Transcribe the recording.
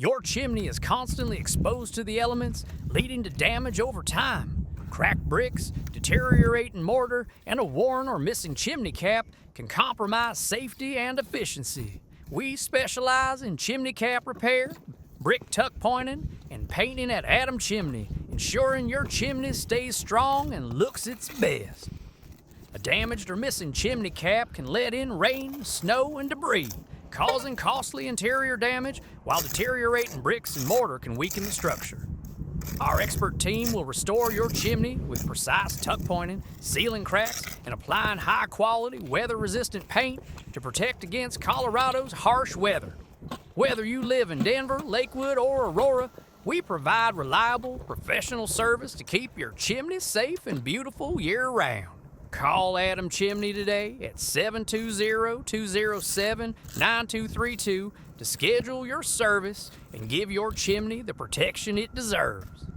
Your chimney is constantly exposed to the elements, leading to damage over time. Cracked bricks, deteriorating mortar, and a worn or missing chimney cap can compromise safety and efficiency. We specialize in chimney cap repair, brick tuck pointing, and painting at Adam Chimney, ensuring your chimney stays strong and looks its best. A damaged or missing chimney cap can let in rain, snow, and debris, causing costly interior damage, while deteriorating bricks and mortar can weaken the structure. Our expert team will restore your chimney with precise tuck pointing, sealing cracks, and applying high-quality, weather-resistant paint to protect against Colorado's harsh weather. Whether you live in Denver, Lakewood, or Aurora, we provide reliable, professional service to keep your chimney safe and beautiful year-round. Call Adam Chimney today at 720-207-9232 to schedule your service and give your chimney the protection it deserves.